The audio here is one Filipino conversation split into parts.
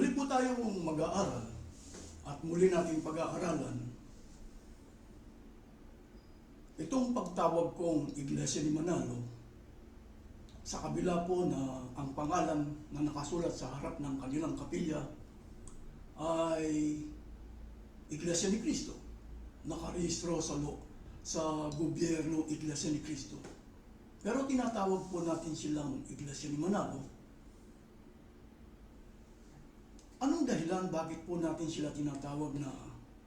Muli po tayong mag-aaral at muli nating pag-aaralan itong pagtawag kong Iglesia ni Manalo sa kabila po na ang pangalan na nakasulat sa harap ng kanilang kapilya ay Iglesia ni Cristo, nakarehistro sa gobyerno Iglesia ni Cristo. Pero tinatawag po natin silang Iglesia ni Manalo. Anong dahilan bakit po natin sila tinatawag na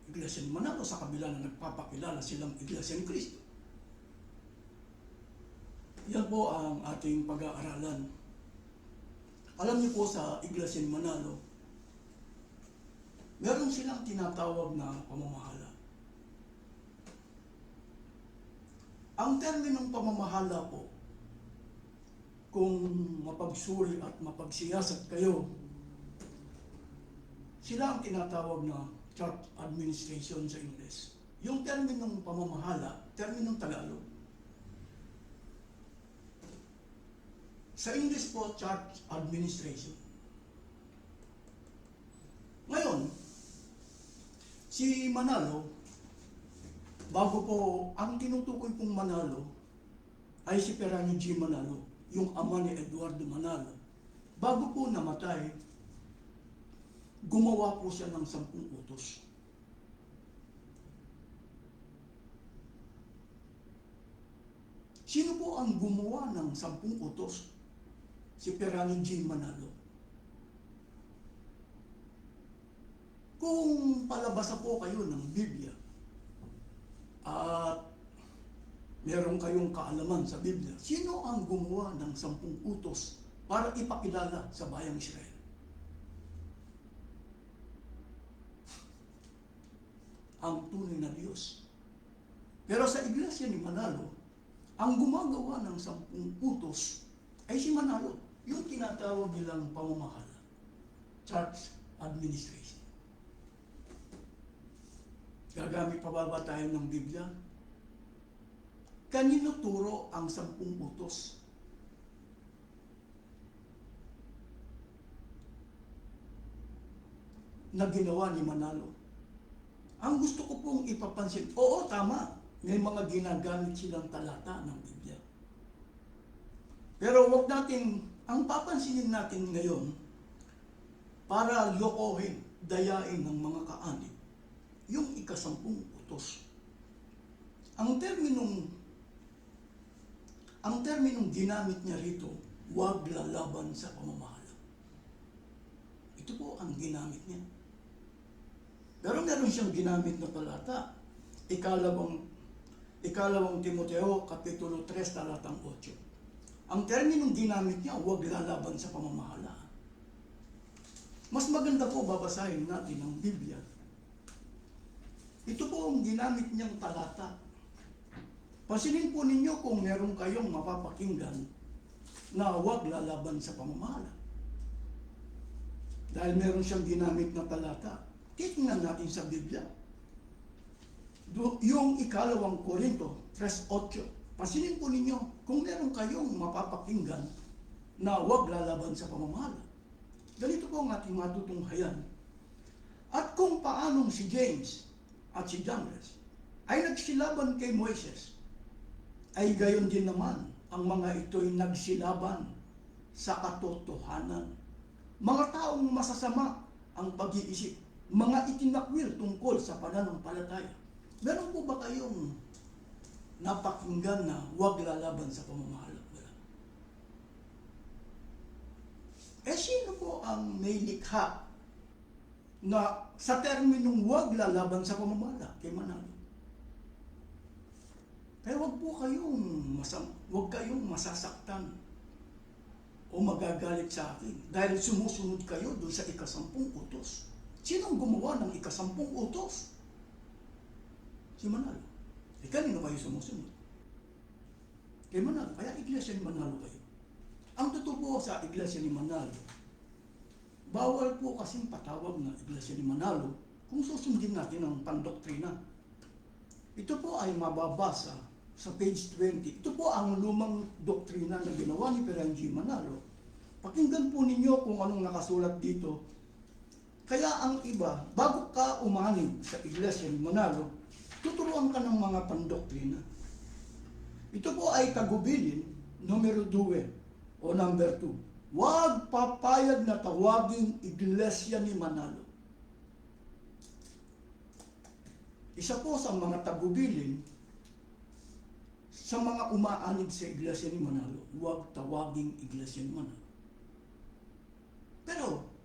Iglesia ni Manalo sa kabila na nagpapakilala silang Iglesia ni Cristo? Yan po ang ating pag-aaralan. Alam niyo po sa Iglesia ni Manalo, meron silang tinatawag na pamamahala. Ang terminong pamamahala po, kung mapagsuri at mapagsiyasat kayo, sila ang tinatawag na church administration sa Ingles. Yung terminong pamamahala, terminong Tagalog. Sa English po, church administration. Ngayon, si Manalo, bago po, ang tinutukoy pong Manalo ay si Peranio G. Manalo, yung ama ni Eduardo Manalo. Bago po namatay, gumawa po siya ng 10 utos. Sino po ang gumawa ng 10 utos? Si Peranio G. Manalo. Kung palabasa po kayo ng Biblia at meron kayong kaalaman sa Biblia, sino ang gumawa ng 10 utos para ipakilala sa bayang Israel? Ang tunay na Diyos. Pero sa Iglesia ni Manalo, ang gumagawa ng 10 utos ay si Manalo, yung tinatawag nilang pamamahala, church administration. Gagamit pa ba tayo ng Biblia? Kanino turo ang 10 utos? Na ginawa ni Manalo. Ang gusto ko pong ipapansin, oo, tama, may mga ginagamit silang talata ng Biblia. Pero wag natin, ang papansinin natin ngayon, para lokohin, dayain ng mga kaanib, yung ika-10 utos. Ang terminong ginamit niya rito, wag lalaban sa pamamahala. Ito po ang ginamit niya. Pero meron siyang ginamit na talata. Ikalawang Timoteo, Kapitulo 3, talatang 8. Ang terminong ginamit niya, huwag lalaban sa pamamahala. Mas maganda po babasahin natin ang Biblia. Ito po ang ginamit niyang talata. Pansinin po ninyo kung meron kayong mapapakinggan na huwag lalaban sa pamamahala. Dahil meron siyang ginamit na talata. Titingnan natin sa Biblia. Yung ikalawang Korinto 3:8. Pansinin po ninyo kung meron kayong mapapakinggan na huwag lalaban sa pamamahala. Ganito po ang ating matutunghayan. At kung paanong si James at si Jambres ay nagsilaban kay Moises, ay gayon din naman ang mga ito'y nagsilaban sa katotohanan. Mga taong masasama ang pag-iisip, mga itinakwil tungkol sa pananampalataya. Meron po ba kayong napakinggan na huwag lalaban sa pamamahala? Sino po ang may likha na sa terminong huwag lalaban sa pamamahala? Kay Manalo. Kaya huwag kayong masasaktan o magagalit sa akin dahil sumusunod kayo doon sa ika-10 utos. Sino ang gumawa ng ika-10 utos? Si Manalo. Kanino kayo sumusunod? Kay Manalo. Kaya Iglesia ni Manalo kayo. Ang totoo po sa Iglesia ni Manalo, bawal po kasing patawag na Iglesia ni Manalo kung susundin natin ang pandoktrina. Ito po ay mababasa sa page 20. Ito po ang lumang doktrina na ginawa ni Peranio G. Manalo. Pakinggan po ninyo kung anong nakasulat dito Kaya ang iba, bago ka umanib sa Iglesia ni Manalo, tuturuan ka ng mga pandoktrina. Ito po ay tagubilin, numero 2 o number 2. Huwag papayag na tawaging Iglesia ni Manalo. Isa po sa mga tagubilin sa mga umaanib sa Iglesia ni Manalo, huwag tawaging Iglesia ni Manalo. Pero,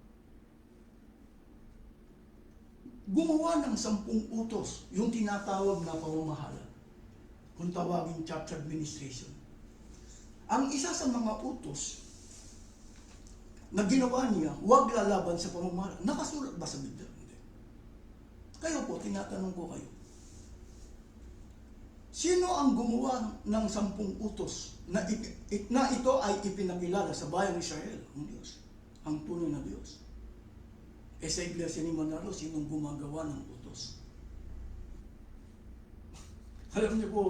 gumawa ng 10 utos, yung tinatawag na pamamahala, kung tawagin church administration. Ang isa sa mga utos na ginawa niya, huwag lalaban sa pamamahala. Nakasulat ba sa Biblia? Hindi. Kayo po, tinatanong ko kayo. Sino ang gumawa ng 10 utos na ito ay ipinakilala sa bayan ni Israel? Ang Diyos. Ang tunay na Diyos. Sa Iglesia ni Manalo, sinong gumagawa ng utos? Alam niyo po,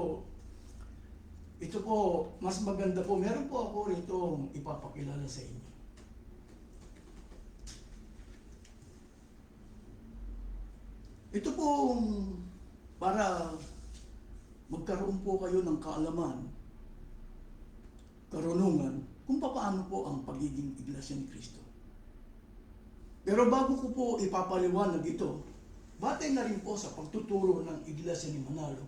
ito po, mas maganda po. Meron po ako rito ipapakilala sa inyo. Ito po, para magkaroon po kayo ng kaalaman, karunungan, kung paano po ang pagiging Iglesia ni Cristo. Pero bago ko po ipapaliwanag ito, batay na rin po sa pagtuturo ng Iglesia ni Manalo,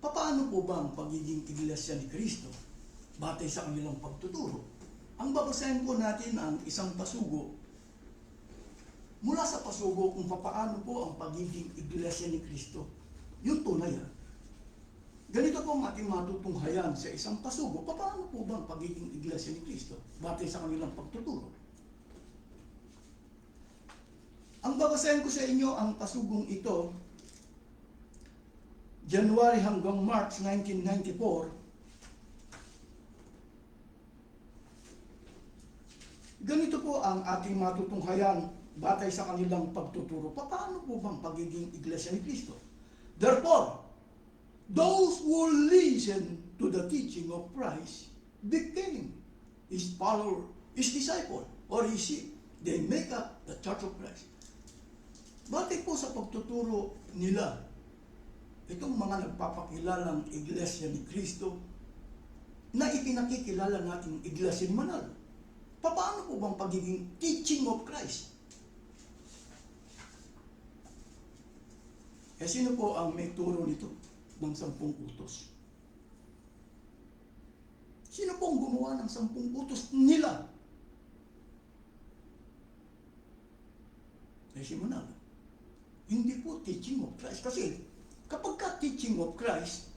paano po ba ang pagiging Iglesia ni Cristo batay sa kanilang pagtuturo? Ang babasahin po natin ang isang pasugo, mula sa pasugo kung paano po ang pagiging Iglesia ni Cristo. Yung tunay. Ganito po ang ating matutunghayan sa isang pasugo, paano po ba ang pagiging Iglesia ni Cristo batay sa kanilang pagtuturo? Ang babasahin ko sa inyo ang pasugong ito, January hanggang March 1994. Ganito po ang ating matutunghayan batay sa kanilang pagtuturo. Paano po bang pagiging Iglesia ni Cristo? Therefore, those who listen to the teaching of Christ became his follower, his disciple, or his sheep. They make up the Church of Christ. Batay po sa pagtuturo nila, itong mga nagpapakilalang Iglesia ni Cristo na ipinakikilala natin Iglesia ni Manalo. Paano po bang pagiging teaching of Christ? Sino po ang may turo nito ng 10 utos? Sino po ang gumawa ng 10 utos nila? Si Manalo. Hindi po teaching of Christ. Kasi kapag ka teaching of Christ,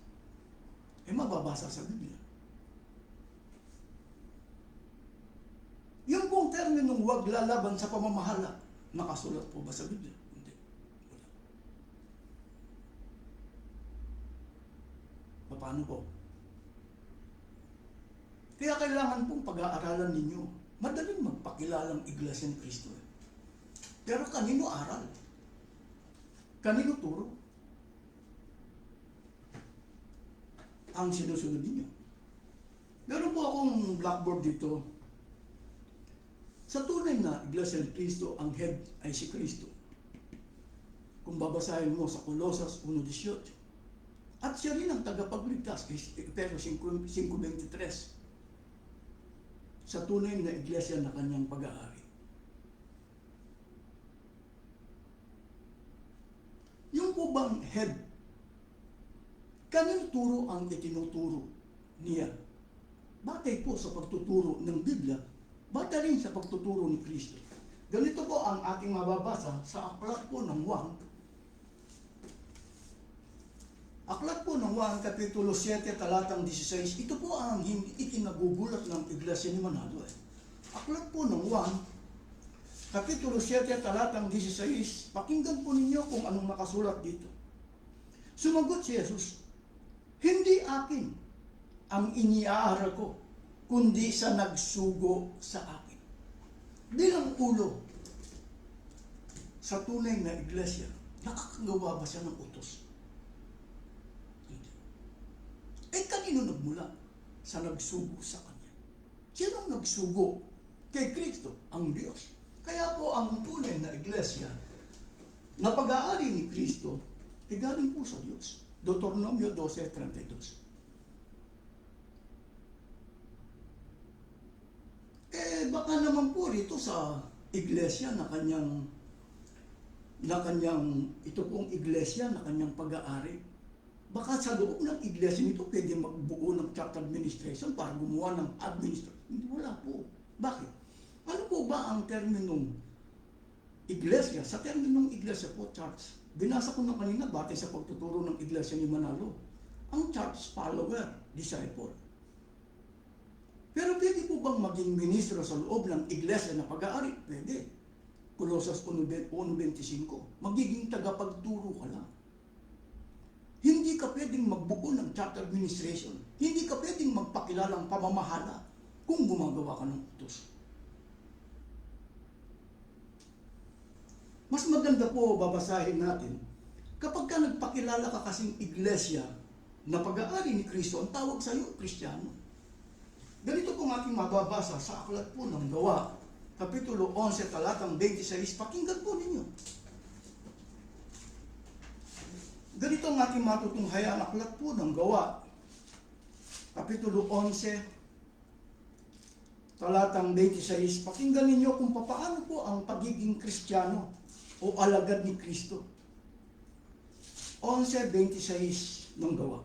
mababasa sa Biblia. Yung pong terminong huwag lalaban sa pamamahala, nakasulat po ba sa Biblia? Hindi. Wala. Paano po? Kaya kailangan pong pag-aaralan ninyo. Madaling magpakilalang Iglesia ni Cristo. Pero kanino aral? Kanino turo? Ang sinusunod ninyo. Meron po akong blackboard dito. Sa tunay na Iglesia ni Cristo, ang head ay si Cristo. Kung babasahin mo sa Colosas 1:18. At siya rin ang tagapagligtas, pero 5:23. Sa tunay na Iglesia na kanyang pag-aari. Yung po bang head, kanino turo ang itinuturo niya? Batay po sa pagtuturo ng Biblia, batay rin sa pagtuturo ni Kristo. Ganito po ang ating mababasa sa aklat po ng Juan. Aklat po ng Juan, Kapitulo 7, talatang 16, ito po ang hindi ikinagugulat ng Iglesia ni Manalo. Aklat po ng Juan, Kapitulo 7, talatang 16, pakinggan po ninyo kung anong nakasulat dito. Sumagot si Jesus, hindi akin ang iniaaral ko, kundi sa nagsugo sa akin. Bilang ulo sa tunay na Iglesia, nakakagawa ba siya ng utos? Hindi. Kanino nagmula? Sa nagsugo sa Kanya. Sino ang nagsugo? Kay Kristo, ang Diyos. Kaya po ang tunay na iglesia na pag-aari ni Kristo ay galing po sa Diyos. Deuteronomio 12:32. Baka naman po rito sa iglesia na kanyang ito pong iglesia na kanyang pag-aari. Baka sa loob ng iglesia nito pwede magbuo ng church administration para gumawa ng administration. Hindi, wala po. Bakit? Ano po ba ang terminong iglesia? Sa terminong iglesia po, church. Binasa ko na kanina batay sa pagtuturo ng iglesia ni Manalo. Ang church, follower, disciple. Pero pwede po bang maging ministro sa loob ng iglesia na pag-aari? Pwede. Colossus 1:25. Magiging tagapagturo ka lang. Hindi ka pwedeng magbuo ng church administration. Hindi ka pwedeng magpakilalang pamamahala kung gumagawa ka ng utos. Mas maganda po babasahin natin, kapag ka nagpakilala ka kasing iglesia na pag-aari ni Kristo, ang tawag sa iyo, Kristiyano. Ganito po ating mababasa sa aklat po ng Gawa, Kapitulo 11, talatang 26, pakinggan po ninyo. Ganito ang ating matutunghayan, aklat po ng Gawa, Kapitulo 11, talatang 26, pakinggan ninyo kung paano po ang pagiging Kristiyano o alagad ni Kristo. 11:26 ng Gawa.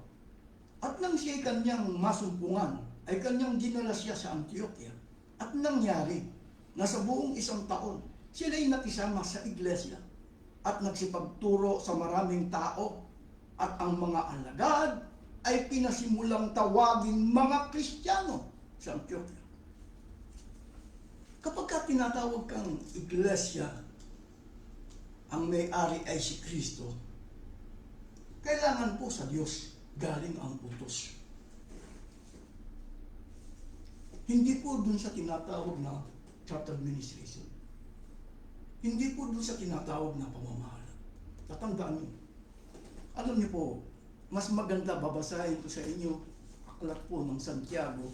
At nang siya'y kanyang masumpungan, ay kanyang dinala siya sa Antioquia. At nangyari na sa buong 1 taon, sila'y nakisama sa iglesia at nagsipagturo sa maraming tao, at ang mga alagad ay pinasimulang tawagin mga Kristiyano sa Antioquia. Kapag ka tinatawag kang iglesia, ang may-ari ay si Kristo, kailangan po sa Diyos galing ang utos. Hindi po dun sa tinatawag na church administration. Hindi po dun sa tinatawag na pamamahala. Tatandaan niyo. Alam niyo po, mas maganda babasahin ko sa inyo aklat po ng Santiago.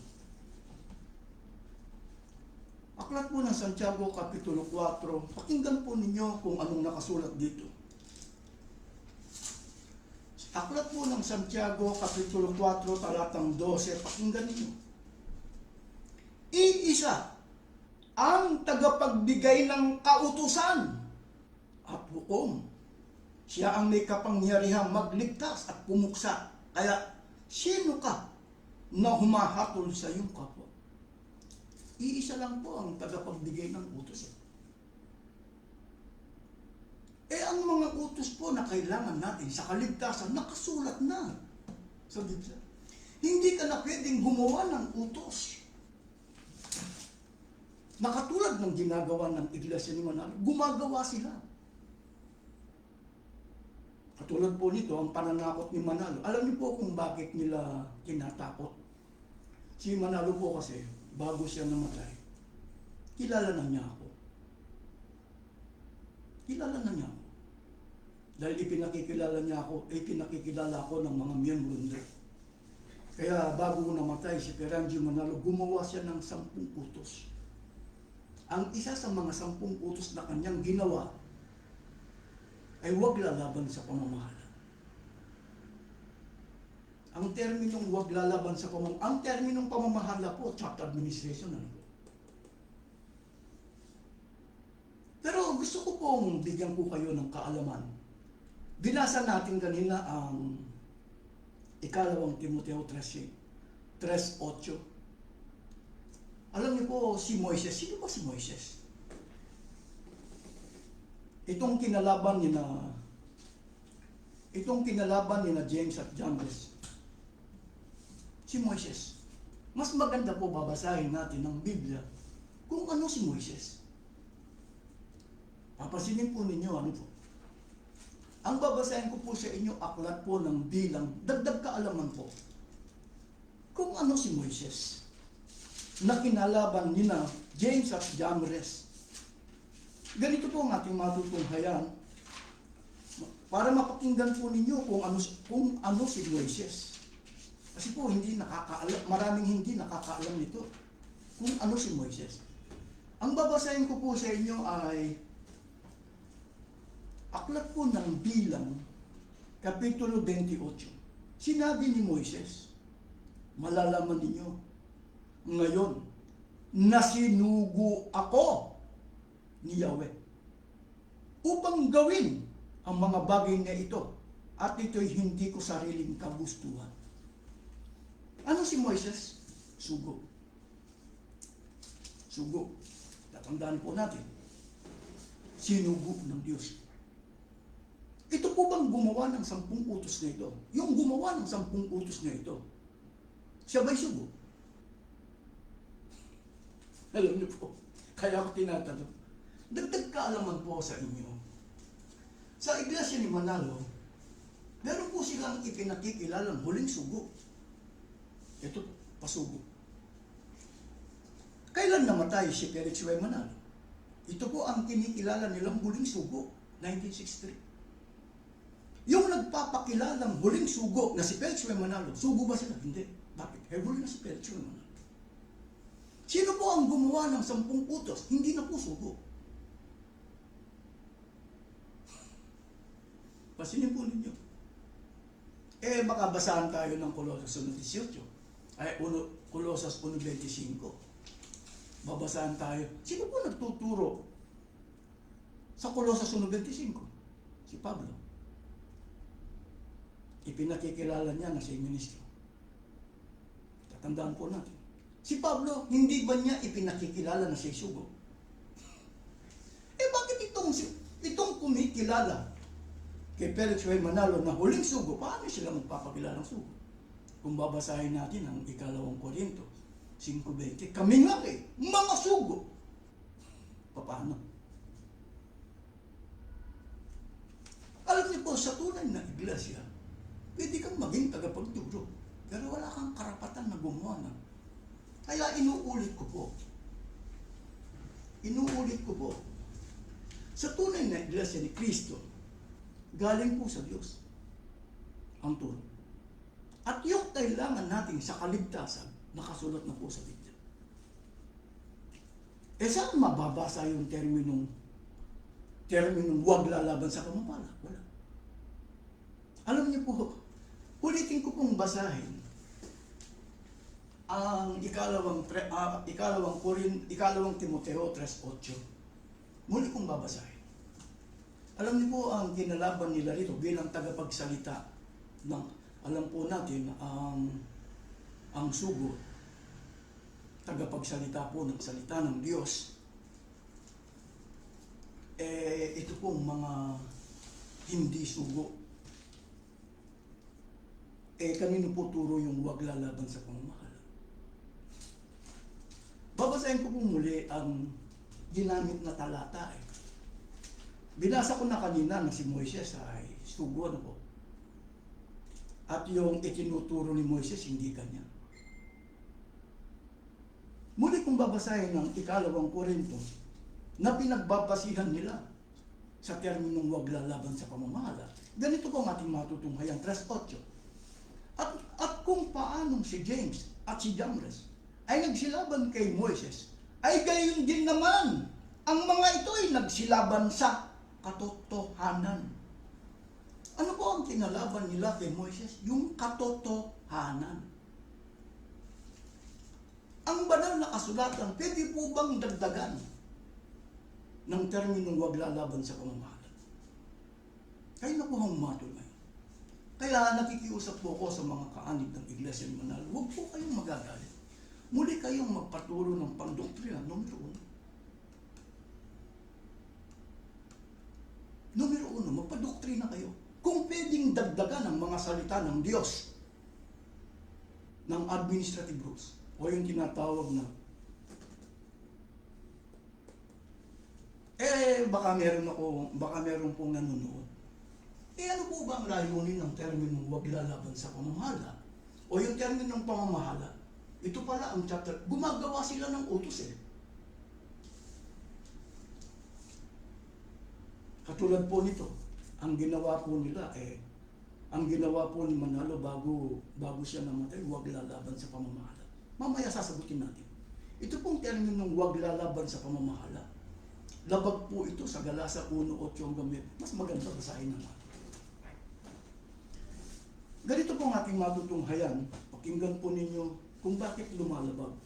Aklat po ng Santiago, Kapitulo 4. Pakinggan po ninyo kung anong nakasulat dito. Aklat po ng Santiago, Kapitulo 4, talatang 12. Pakinggan ninyo. Iisa ang tagapagbigay ng kautusan at hukom. Siya ang may kapangyarihang magligtas at pumuksa. Kaya, sino ka na humahatol sa iyong kapwa? Iisa lang po ang tagapagbigay ng utos. Ang mga utos po na kailangan natin sa kaligtasan, nakasulat na sa Biblia. Hindi ka na pwedeng gumawa ng utos. Nakatulad ng ginagawa ng iglesia ni Manalo, gumagawa sila. Katulad po nito, ang pananakot ni Manalo. Alam niyo po kung bakit nila tinatakot? Si Manalo po kasi, bago siya namatay, kilala na niya ako. Kilala na niya ako. Dahil ipinakikilala niya ako, pinakikilala ako ng mga miyembro nila. Kaya bago namatay si Perangi Manalo, gumawa siya ng 10 utos. Ang isa sa mga 10 utos na kanyang ginawa ay huwag lalaban sa pamamahala. Ang terminong huwag lalaban sa pamamahala, ang terminong pamamahala po, church administration. Pero gusto ko pong bigyan ko kayo ng kaalaman. Binasa natin kanina ang ikalawang Timoteo 3:8. Alam niyo po si Moises. Sino ba si Moises? Itong kinalaban ni na James at Jambres. Si Moises. Mas maganda po babasahin natin ng Biblia kung ano si Moises. Papasinin po ninyo ano po. Ang babasahin ko po sa inyo, aklat po ng Bilang, dagdag kaalaman po. Kung ano si Moises na kinalaban ni na James at Jambres. Ganito po ang ating matutunghayan para mapakinggan po ninyo kung ano si Moises. Kasi po maraming hindi nakakaalam nito kung ano si Moises. Ang babasahin ko po sa inyo ay aklat po ng Bilang, Kapitulo 28. Sinabi ni Moises, malalaman ninyo, ngayon, nasinugo ako ni Yahweh upang gawin ang mga bagay na ito at ito'y hindi ko sariling kagustuhan. Ano si Moises? Sugo. Sugo. Tatandaan po natin. Sinugo ng Diyos. Ito po bang gumawa ng 10 utos na ito? Yung gumawa ng 10 utos na ito, siya ba'y sugo? Alam niyo po, kaya ako tinatanong. Dagdag kaalaman po sa inyo. Sa Iglesia ni Manalo, meron po silang ipinakikilalang huling sugo. Ito, pasugo. Kailan namatay si Felix W. Manalo? Ito po ang kinikilala nilang huling sugo, 1963. Yung nagpapakilalang huling sugo na si Felix W. Manalo, sugo ba sila? Hindi. Bakit? Huli na si Felix W. Manalo. Sino po ang gumawa ng 10 utos? Hindi na po sugo. Pasinin po ninyo. Baka basahan tayo ng Colosas 1.18. Colosas 1.25. Babasahan tayo. Sino po nagtuturo sa Colosas 1.25? Si Pablo. Ipinakikilala niya na siya ministro. Tatandaan po natin. Si Pablo, hindi ba niya ipinakikilala na siya sugo? Bakit itong kumikilala kay Felix W. Manalo na huling sugo, paano sila magpapakilala ng sugo? Kung babasahin natin ang 2 Korinto 5.20, kami nga mga sugo. Paano? Alam niyo po, sa tunay na iglesia, pwede kang maging tagapagturo, pero wala kang karapatan na gumawa na. Kaya inuulit ko po. Sa tunay na iglesia ni Kristo, galing po sa Diyos ang turo. At yung kailangan natin sa kaligtasan, nakasulat na po sa Biblia. Saan mababasa yung terminong huwag lalaban sa pamamala? Wala. Alam niyo po, ulitin ko pong basahin ang ikalawang Timoteo 3.8. Muli kong babasahin. Alam niyo po ang kinalaban nila rito bilang tagapagsalita ng, alam po natin, ang sugo, tagapagsalita po ng salita ng Diyos. Ito pong mga hindi sugo. Kanino po turo yung huwag lalaban sa pamamahala? Babasahin ko po muli ang ginamit na talata. Binasa ko na kanina na si Moises ay sugo na po. At yung itinuturo ni Moises, hindi kanya. Muli kong babasahin ng 2 Korinto na pinagbabasihan nila sa terminong huwag lalaban sa pamamahala. Ganito po ang ating matutunghayan, 3.8. At kung paanong si James at si Jambres ay nagsilaban kay Moises, ay gayon din naman ang mga ito ay nagsilaban sa katotohanan. Ano po ang kinalaban nila kay Moises? Yung katotohanan. Ang banal na kasulatan, pwede po bang dagdagan ng terminong huwag lalaban sa pamamahala? Kayo na po ang matuloy. Kaya nakikiusap po ko sa mga kaanib ng Iglesia ni Manalo, huwag po kayong magagalit. Muli kayong magpaturo ng pandoktrina, numero 1. Numero 1, magpadoktrina kayo. Kung pwedeng dagdagan ang mga salita ng Diyos ng administrative rules o yung tinatawag na baka meron pong nanonood. Ano po ba ang layunin ng terminong huwag lalaban sa pamamahala? O yung terminong pamamahala? Ito pala ang chapter. Gumagawa sila ng utos Katulad po nito, ang ginawa po nila ang ginawa po ni Manalo bago siya namatay, huwag lalaban sa pamamahala. Mamaya sasagutin natin. Ito pong terminong huwag lalaban sa pamamahala. Labag po ito sa Galasa 1:8 hanggang 9. Mas maganda basahin na natin. Ganito po ang ating matutunghayan. Pakinggan po ninyo kung bakit lumalabag.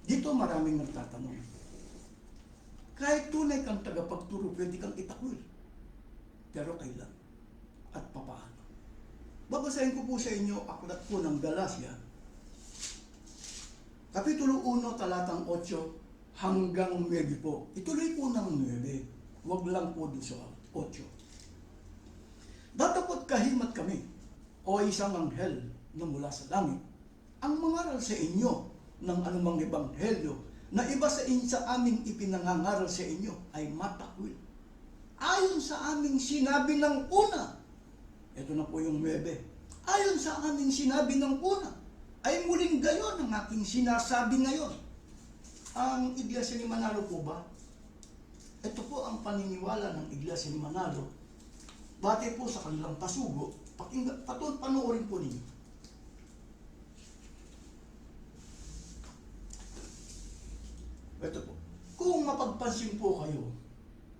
Dito maraming nagtatanong. Kahit tunay kang tagapagturo, pwede kang itakwil. Pero kailan? At papaano? Babasahin ko po sa inyo aklat po ng Galacia, Kapitulo 1, talatang 8 hanggang 9 po. Ituloy po ng 9. Huwag lang po doon sa 8. Datapot kahimat kami, o isang anghel na mula sa langit, ang mangaral sa inyo ng anumang ebanghelyo na iba sa aming ipinangangaral sa inyo ay matakwil. Ayon sa aming sinabi ng una, ito na po yung 9. Ayon sa aming sinabi ng una, ay muling gayon ang aking sinasabi ngayon. Ang Iglesia ni Manalo po ba? Ito po ang paniniwala ng Iglesia ni Manalo. Batay po sa kanilang pasugo, panoorin po ninyo. Ito po. Kung mapagpansin po kayo,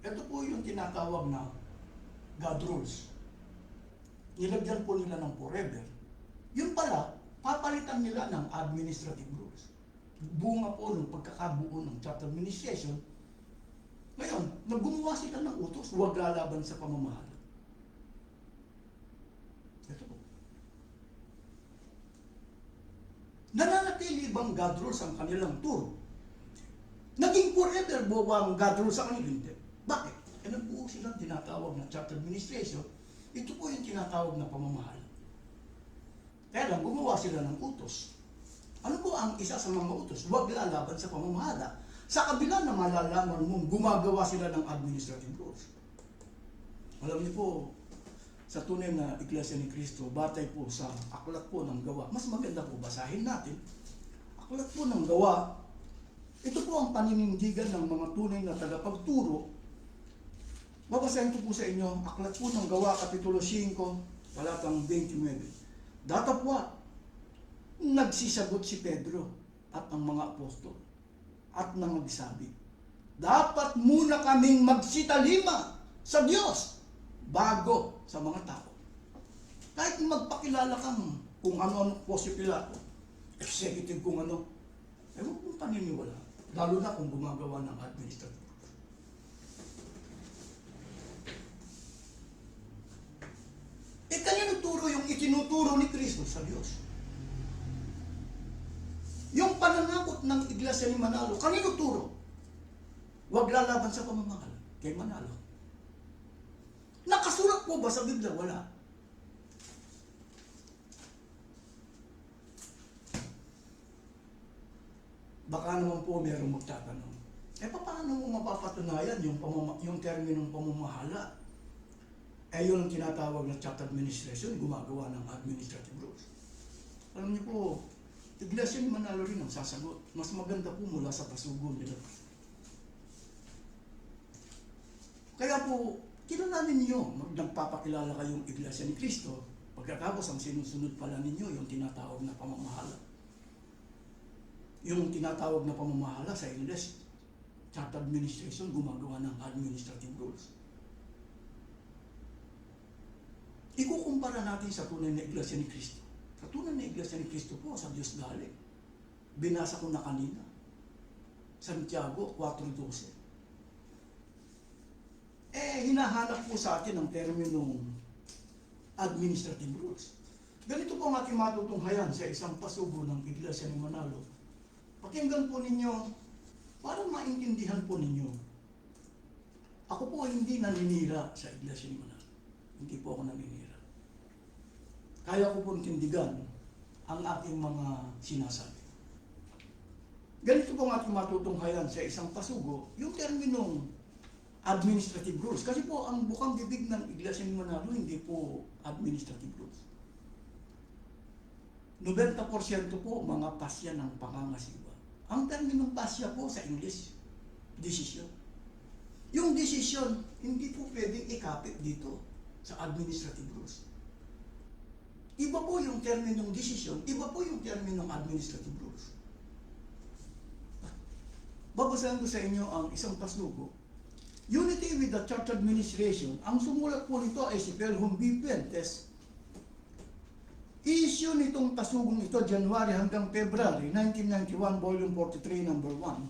ito po yung tinatawag na God rules. Nilagyan po nila ng forever. Yun pala, papalitan nila ng administrative rules. Bunga po ng pagkakabuo ng chapter administration. Ngayon, naggumawa sila ng utos, huwag lalaban sa pamamahala. Ito po. Nananatili bang God rules ang kanilang turo? Naging forever bo ang God rules sa kanila? Hindi. Bakit? Nagbuo silang tinatawag na chapter administration. Ito po yung tinatawag na pamamahala. Kaya lang, gumawa sila ng utos. Ano po ang isa sa mga utos? Huwag lalaban sa pamamahala. Sa kabila na malalaman mong gumagawa sila ng administrative rules. Alam niyo po, sa tunay na Iglesia ni Cristo, batay po sa aklat po ng gawa. Mas maganda po basahin natin. Aklat po ng gawa, ito po ang paninindigan ng mga tunay na tagapagturo. Babasahin ko po sa inyo, aklat po ng gawa, Kapitulo 5, talatang 29. Datapwat, nagsisagot si Pedro at ang mga apostol at nangagsabi, dapat muna kaming magsitalima sa Diyos bago sa mga tao. Kahit magpakilala kang kung ano-ano po si Pilato, executive kung ano, huwag mong paniniwala, lalo na kung gumagawa ng administrative. Kanino turo yung itinuturo ni Kristo sa Diyos? Yung pananakot ng Iglesia ni Manalo, kanino turo? Huwag lalaban sa pamamahala. Kay Manalo. Nakasulat po ba sa Biblia? Wala. Baka naman po mayroong magtatanong, paano mo mapapatunayan yung terminong pamamahala? Yun ang tinatawag na chapter administration, gumagawa ng administrative rules. Alam niyo po, Iglesia ni Manalo rin ang sasagot. Mas maganda po mula sa pasugo nila. Kaya po, kilalanin niyo, nagpapakilala kayong Iglesia ni Cristo, pagkatapos ang sinusunod pala ninyo, yung tinatawag na pamamahala. Yung tinatawag na pamamahala sa English, chapter administration, gumagawa ng administrative rules. Ikukumpara natin sa tunay na Iglesia ni Cristo. Sa tunay na Iglesia ni Cristo po, sa Diyos galing. Binasa ko na kanina. Santiago 4:12. Hinahanap po sa atin ang terminong administrative rules. Ganito po ang ating matutunghayan sa isang pasugo ng Iglesia ni Manalo. Pakinggan po ninyo, para maintindihan po ninyo. Ako po hindi naninira sa Iglesia ni Manalo. Hindi po ako naninira. Kaya ko pong tindigan ang ating mga sinasabi. Ganito po ang ating matutunghayan sa isang pasugo, yung terminong administrative rules. Kasi po, ang bukang bibig ng Iglesia ni Manalo, hindi po administrative rules. 90% po mga pasya ng pangangasiwa. Ang terminong pasya po sa English, decision. Yung decision, hindi po pwedeng ikapit dito sa administrative rules. Iba po yung terminong decision, iba po yung terminong administrative rules. babasahin ko sa inyo ang isang pasugo. Unity with the Church Administration. Ang sumulat po nito ay si Pelham B. Fuentes. Issue nitong pasugong ito, January hanggang February 1991, Volume 43, Number 1.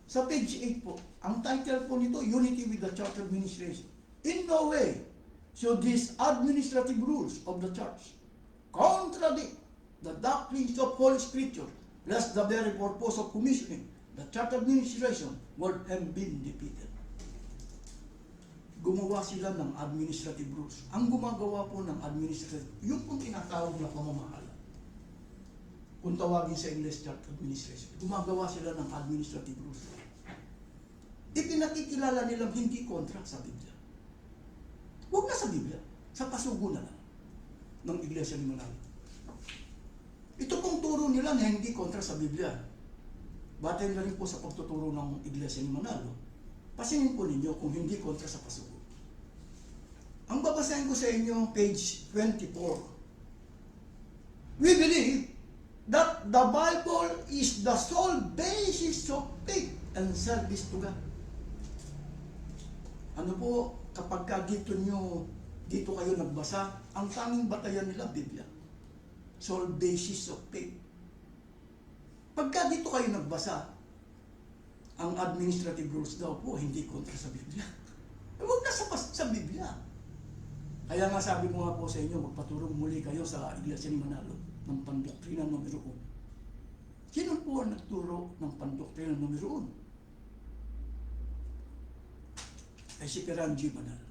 Sa page 8 po, ang title po nito, Unity with the Church Administration. In no way should these administrative rules of the Church contradict the doctrines of Holy Scripture, lest the very purpose of commissioning the Church Administration would have been defeated. Gumawa sila ng administrative rules. Ang gumagawa po ng administrative, yung pong tinatawag na pamamahala. Kung tawagin sa English Church Administration, gumagawa sila ng administrative rules. Ipinakikilala nilang hindi kontra sa Biblia. Huwag na sa Biblia, sa pasugo na lang ng Iglesia ni Manalo. Ito pong turo nila na hindi kontra sa Biblia. Batay na rin po sa pagtuturo ng Iglesia ni Manalo. Pasingin po ninyo kung hindi kontra sa pasugo. Ang babasahin ko sa inyo, page 24. We believe that the Bible is the sole basis of faith and service to God. Ano po, kapag dito kayo nagbasa, ang tanging batayan nila, Biblia. Sole basis of faith. Pagka dito kayo nagbasa, ang administrative rules daw po, hindi kontra sa Biblia. Huwag na sa Biblia. Kaya nga sabi ko nga po sa inyo, magpaturong muli kayo sa Iglesia ni Manalo ng pandoktrina numero 1. Sino po ang nagturo ng pandoktrina numero 1? Ay si Peranji Manalo.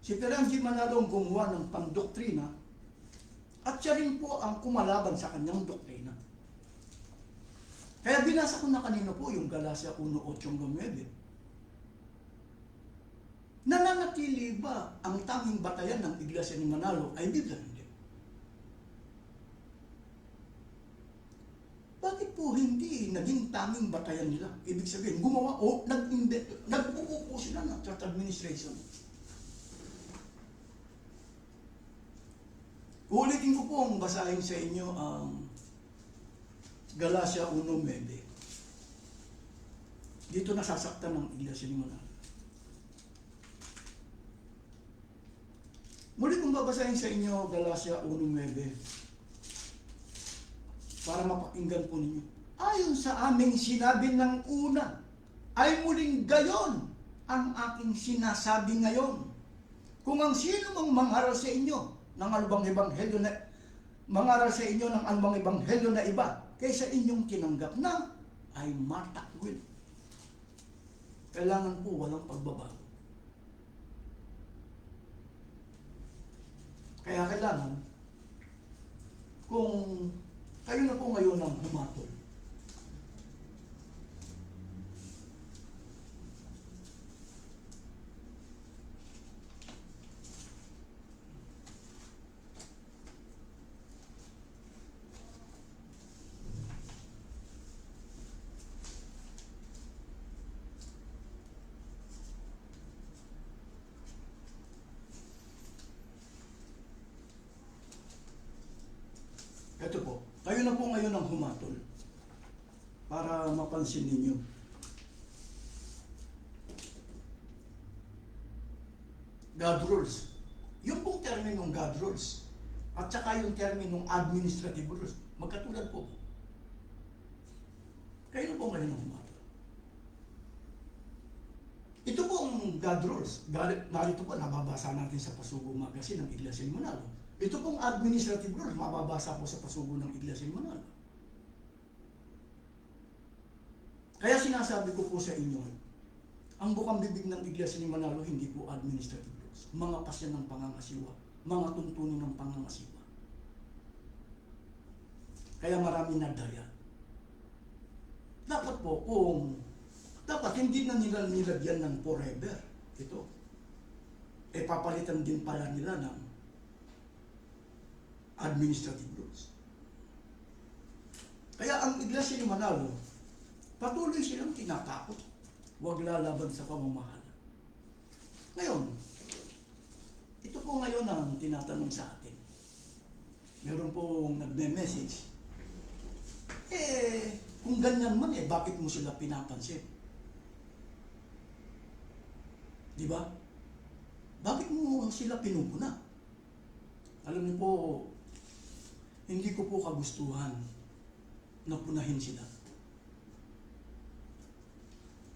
Si Peranji Manalo ang gumawa ng pandoktrina at siya rin po ang kumalaban sa kanyang doktrina. Kaya binasa ko na kanina po yung Galacia 1:8-9. Nananatili ba ang tanging batayan ng Iglesia ni Manalo ay Biblia? Hindi. Bakit po hindi naging tanging batayan nila? Ibig sabihin, gumawa o nagbuo po sila ng church administration. Ulitin ko po ang basahin sa inyo ang Galacia 1:9. Dito nasasaktan ng Iglesia ni Manalo. Muli kong babasahin sa inyo Galacia 1:9 para mapakinggan po ninyo. Ayon sa aming sinabi ng una, ay muling gayon ang aking sinasabi ngayon. Kung ang sino mang mangaral sa inyo ng anumang ebanghelyo na iba kaysa inyong tinanggap na ay matakwil. Kailangan po walang pagbabago. Kaya kailangan, kung kayo na po ngayon ang humatol, ito po, kayo na po ngayon ang humatol para mapansin ninyo. God rules. Yung pong terminong God rules at saka yung terminong administrative rules, magkatulad po. Kayo na po ngayon ang humatol. Ito pong God rules. Narito po, nababasa natin sa Pasugo Magazine ng Iglesia ni Manalo. Ito pong administrative rules, mababasa po sa pasugo ng Iglesia ni Manalo. Kaya sinasabi ko po sa inyo, ang bukang bibig ng Iglesia ni Manalo hindi po administrative rules. Mga pasyan ng pangangasiwa, mga tuntunin ng pangangasiwa. Kaya marami nadaya. Dapat po, dapat hindi na nila nilagyan ng forever. Ito. Papalitan din pala nila ng administrative rules. Kaya ang Iglesia ni Manalo, patuloy silang tinatakot. Huwag lalaban sa pamamahala. Ngayon, ito po ngayon ang tinatanong sa atin. Meron pong nagme-message. Kung kung ganyan man bakit mo sila pinapansin? Di ba? Bakit mo sila pinupuna? Alam niyo po, hindi ko po kagustuhan na punahin sila.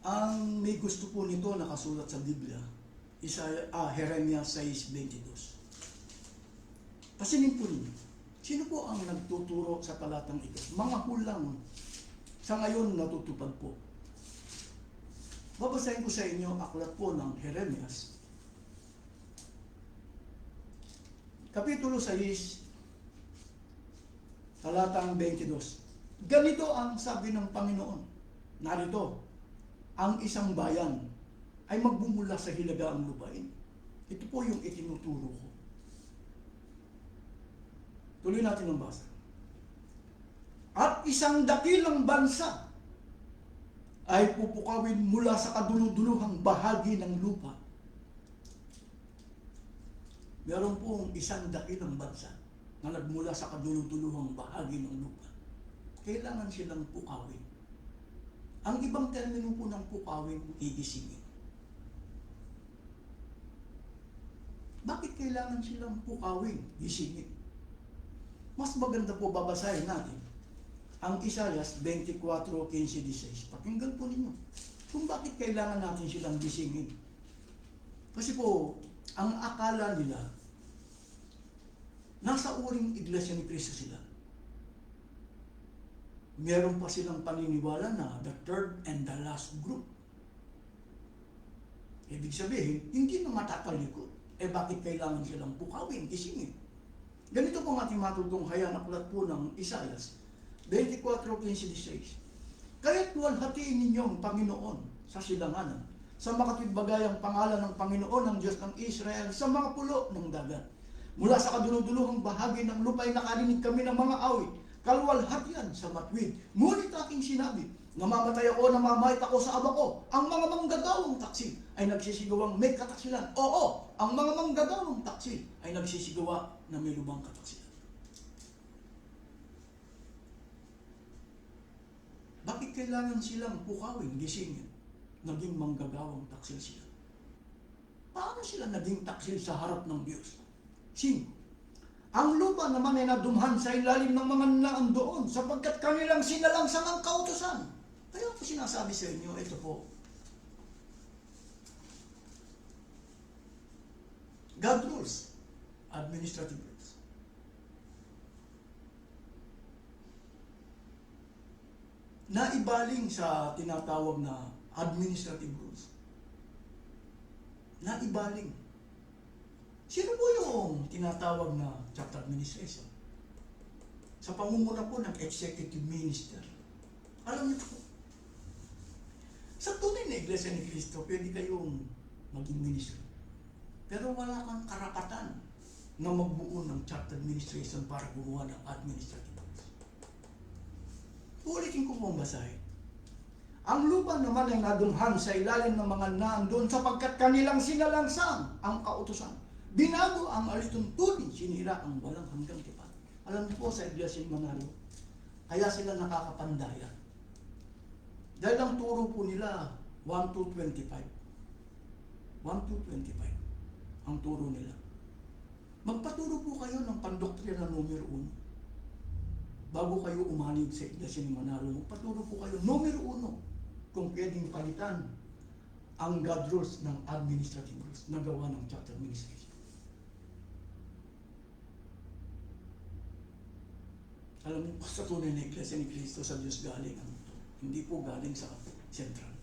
Ang may gusto po nito nakasulat sa Biblia, Jeremias 6:22. Pasinin po ninyo. Sino po ang nagtuturo sa talatang ito? Mga hulang sa ngayon natutupad po. Babasahin ko sa inyo aklat po ng Jeremias. Kapitulo 6, talatang 22. Ganito ang sabi ng Panginoon. Narito, ang isang bayan ay magbumula sa hilagaang lupain. Ito po yung itinuturo ko. Tuloy natin ang basa. At isang dakilang bansa ay pupukawin mula sa kaduluduluhang bahagi ng lupa. Meron pong isang dakilang bansa na nagmula sa kaduluduluhang bahagi ng lupa. Kailangan silang pukawin. Ang ibang termino po ng pukawin, igisingin. Bakit kailangan silang pukawin, gisingin? Mas maganda po babasahin natin ang Isaias 24:15-16. Pakinggan po ninyo kung bakit kailangan natin silang gisingin. Kasi po, ang akala nila, nasa uring iglesia ni Cristo sila. Meron pa silang paniniwala na the third and the last group. Ibig sabihin, hindi na matatalikod. Bakit kailangan silang pukawin, gisingin? Ganito po ang ating matutunghayan, aklat po ng Isaias 24:15-16. Kaya't luwalhatiin ninyong Panginoon sa silanganan, sa makatwidbagayang pangalan ng Panginoon ng Diyos ng Israel, sa mga pulo ng dagat. Mula sa kaduluduluhang bahagi ng lupa'y nakarinig kami ng mga awit, kaluwalhatian sa matwid. Ngunit aking sinabi, namamatay ako, namamahit ako sa ama ko. Ang mga manggagawang taksil ay nagsisigawang may kataksilan. Oo, ang mga manggagawang taksil ay nagsisigawa na may lubang kataksilan. Bakit kailangan silang pukawin, gisingin? Naging manggagawang taksil sila. Paano sila naging taksil sa harap ng Diyos? Sino? Ang lupa naman ay nadumhan sa ilalim ng mga naandoon sapagkat kanilang sinalangsang ang kautusan. Kaya po sinasabi sa inyo, ito po. God rules, administrative rules. Naibaling sa tinatawag na administrative rules. Naibaling. Sino po yung tinatawag na chapter administration? Sa pamumuna po ng executive minister. Alam niyo po, sa tunay na iglesia ni Cristo, pwede kayong maging minister. Pero wala kang karapatan na magbuo ng chapter administration para gumawa ng administrative rules. Ulitin ko pong basahin. Ang lupa naman ay nadumhan sa ilalim ng mga naandun sapagkat kanilang sinalangsang ang kautusan. Binago ang alituntunin, sinira ang walang hanggang tipan. Alam niyo po sa iglesia ni Manalo, kaya sila nakakapandaya. Dahil ang turo po nila, 1-25. 1-25 ang turo nila. Magpaturo po kayo ng pandoktrina numero 1. Bago kayo umanig sa iglesia ni Manalo, magpaturo po kayo numero 1 kung pwedeng palitan ang God rules ng administrative rules na gawa ng chapter administration. Alam niyo po, sa tunay na iglesia ni Cristo sa Diyos galing ang ito. Hindi po galing sa sentral.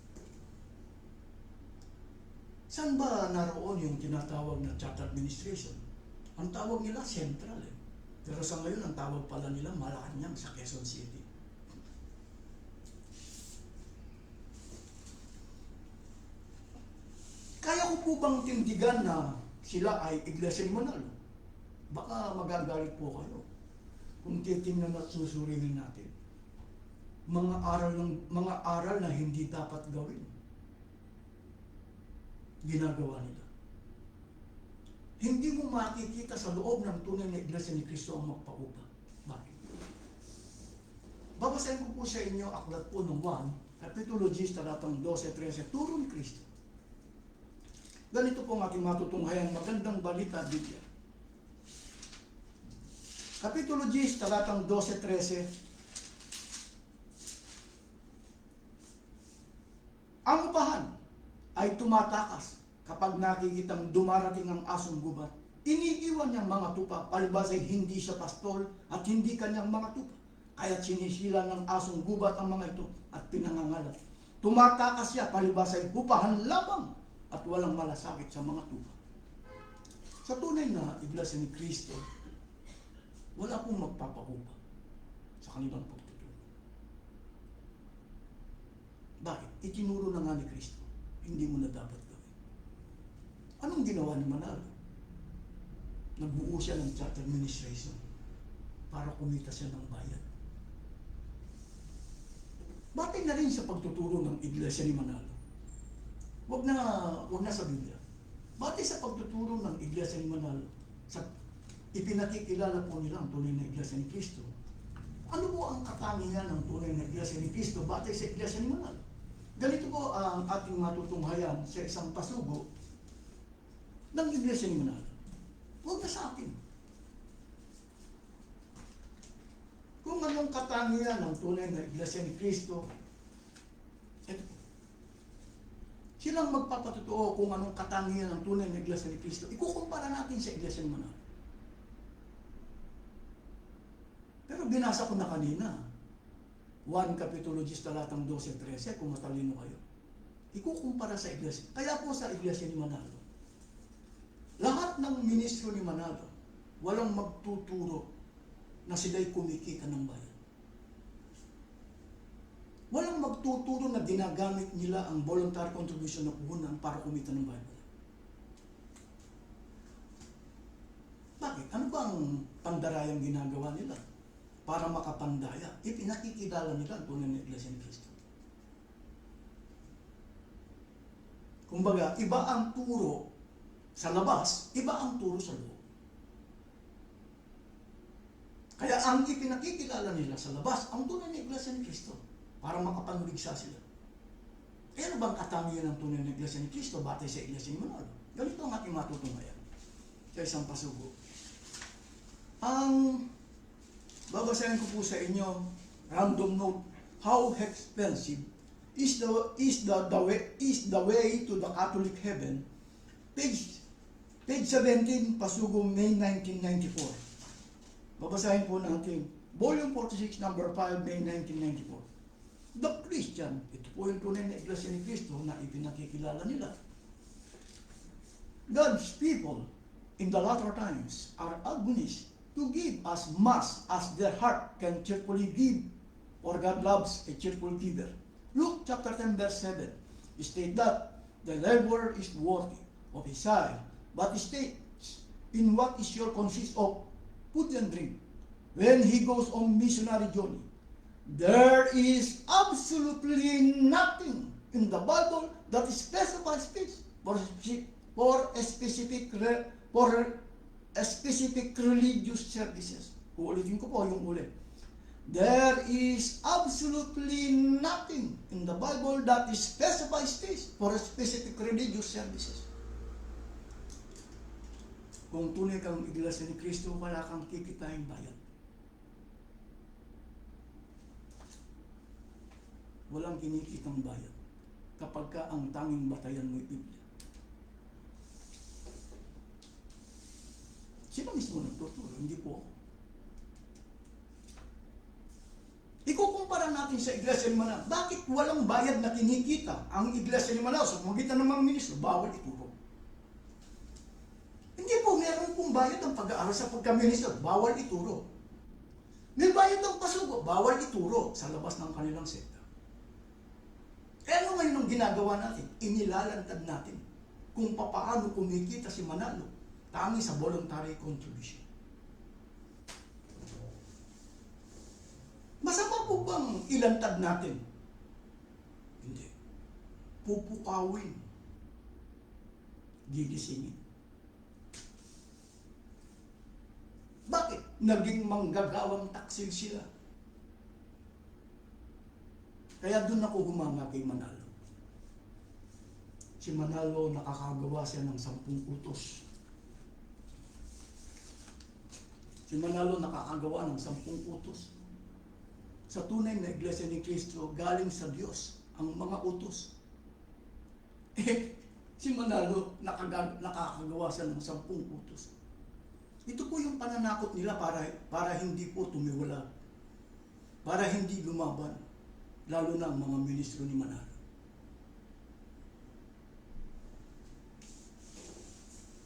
Saan ba naroon yung tinatawag na chapter administration? Ang tawag nila central eh. Pero sa ngayon, ang tawag pala nila Malacanang sa Quezon City. Kaya ko po bang tindigan na sila ay iglesia ni Manalo? Baka magagalit po kayo kung titingnan at susurihin natin. Mga aral na hindi dapat gawin. Ginagawa nila. Hindi mo makikita sa loob ng tunay na iglesia ni Cristo ang magpaupa. Bakit? Babasahin ko po sa inyo, aklat po ng 1, Kapitulo 10, talatang 12-13, turo ni Kristo. Ganito po ang ating matutunghayan, magandang balita, Biblia. Kapitulo 10, talatang 12-13. Ang upahan ay tumatakas kapag nakikitang dumarating ang asong gubat. Iniiwan niyang mga tupa, palibas ay hindi siya pastol at hindi kanyang mga tupa. Kaya't sinisila ng asong gubat ang mga ito at pinangangalat. Tumatakas siya, palibas ay upahan lamang at walang malasakit sa mga tupa. Sa tunay na iglesia ni Kristo, wala pong magpapakupa sa kanilang pagtuturo. Bakit? Itinuro na nga ni Kristo, hindi mo na dapat gawin. Anong ginawa ni Manalo? Nagbuo siya ng church administration para kumita siya ng bayad. Batay na rin sa pagtuturo ng iglesia ni Manalo. Wag na sa Biblia. Batay sa pagtuturo ng iglesia ni Manalo, sa ipinakikilala po nila ang tunay na iglesia ni Kristo. Ano po ang katangian ng tunay na iglesia ni Kristo batay sa iglesia ni Manalo? Ganito po ang ating matutunghayan sa isang pasugo ng iglesia ni Manalo. Huwag na sa atin. Kung anong katangian ng tunay na iglesia ni Kristo, ito po. Silang magpapatutuo kung anong katangian ng tunay na iglesia ni Kristo. Ikukumpara natin sa iglesia ni Manalo. Pero binasa ko na kanina, 1 Kapitulo 10, talatang 12-13, kung matalino kayo. Ikukumpara sa iglesia. Kaya po sa iglesia ni Manalo, lahat ng ministro ni Manalo, walang magtuturo na sila'y kumikita ng bayan. Walang magtuturo na ginagamit nila ang voluntary contribution na puhunan para kumita ng bayan. Bakit? Ano ba ang pandarayang ginagawa nila? Para makapandaya, ipinakikilala nila ang tunay na iglesia ni Kristo. Kumbaga, iba ang turo sa labas, iba ang turo sa loob. Kaya ang ipinakikilala nila sa labas, ang tunay na iglesia ni Kristo, para makapanligsa sila. Kaya ano bang katangian ng tunay na iglesia ni Kristo batay sa iglesia ni Manalo? Ganito ang ating matutunghayan sa isang pasugo. Ang babasahin ko po sa inyo, random note, how expensive is the way to the Catholic heaven, page 17, pasugo, May 1994. Babasahin po natin, volume 46, number 5, May 1994. The Christian, ito po yung tunay na iglesia ni Kristo na ipinakikilala nila. God's people in the latter times are agonised to give as much as their heart can cheerfully give, for God loves a cheerful giver. Luke chapter 10, verse 7 state that the laborer is worthy of his hire, but states in what is your consist of food and drink when he goes on missionary journey. There is absolutely nothing in the Bible that specifies this for specific religious services. Uulitin ko po yung ulit. There is absolutely nothing in the Bible that specifies this for specific religious services. Kung tunay kang iglesia ni Kristo, wala kang kikitain bayad. Walang kinikitang bayad kapag ka ang tanging batayan mo'y Biblia. Sino mismo nagtuturo? Hindi po ako. Ikukumpara natin sa iglesia ni Manalo. Bakit walang bayad na kinikita ang iglesia ni Manalo sa pamamagitan ng mga ministro? Bawal ituro. Hindi po, meron pong bayad ang pag-aaral sa pagka-ministro. Bawal ituro. May bayad ang pasugo. Bawal ituro sa labas ng kanilang sekta. Kaya ano ngayon ang ginagawa natin? Inilalantad natin kung paano kumikita si Manalo tangi sa voluntary contribution. Masama po bang ilantad natin? Hindi. Pupukawin. Gigisingin. Bakit? Naging manggagawang taksil sila. Kaya doon ako humanga kay Manalo. Si Manalo, nakakagawa siya ng 10 utos. Si Manalo nakakagawa ng 10 utos. Sa tunay na Iglesia ni Cristo, galing sa Diyos ang mga utos. Si Manalo nakakagawa siya ng 10 utos. Ito po yung pananakot nila para hindi po tumiwala, para hindi lumaban, lalo na ang mga ministro ni Manalo.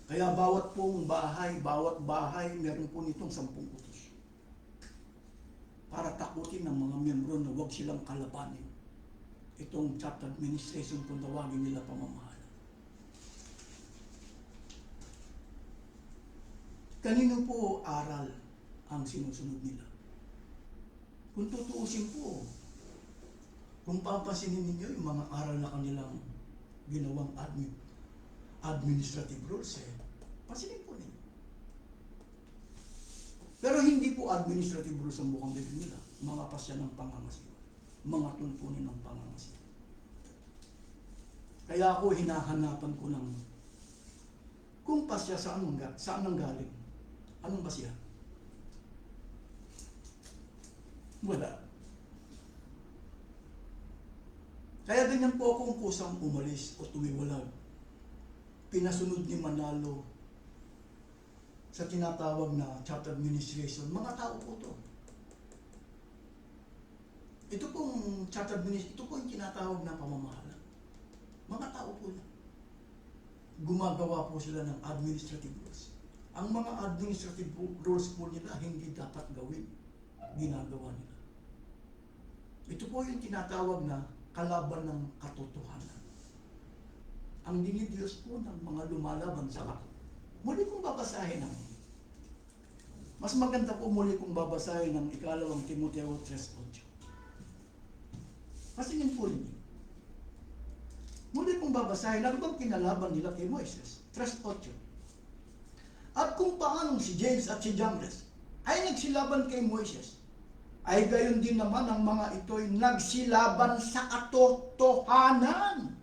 Kaya bawat bahay, meron po nitong 10 utos. Para takutin ng mga miyembro na huwag silang kalabanin itong chapter administration kung tawagin nila pamamahala. Kanino po aral ang sinusunod nila? Kung tutuusin po, kung papasinin ninyo yung mga aral na kanilang ginawang administrative rules, pasinin po ninyo. Pero hindi po administrative rules ang bukang bibig nila. Mga pasya ng pangangasiwa. Mga tuntunin ng pangangasiwa. Kaya ako hinahanapan ko ng kung pasya saan nang galing. Anong pasya? Wala. Kaya ganyan po akong kusang umalis o tumiwalag. Pinasunod ni Manalo sa tinatawag na chapter administration. Mga tao po to. Ito pong chapter administration, ito po yung tinatawag na pamamahala. Mga tao po yan. Gumagawa po sila ng administrative rules. Ang mga administrative rules po nila hindi dapat gawin. Ginagawa nila. Ito po yung tinatawag na kalaban ng katotohanan. Ang dinidiyos po ng mga lumalaban sa katotohanan. Muli kong babasahin mas maganda po muli kong babasahin ng 2 Timoteo 3:8. Pasingin po ninyo. Muli kong babasahin, ano bang kinalaban nila kay Moises? 3:8. At kung paanong si James at si Jambres ay nagsilaban kay Moises, ay gayon din naman ang mga ito'y nagsilaban sa katotohanan.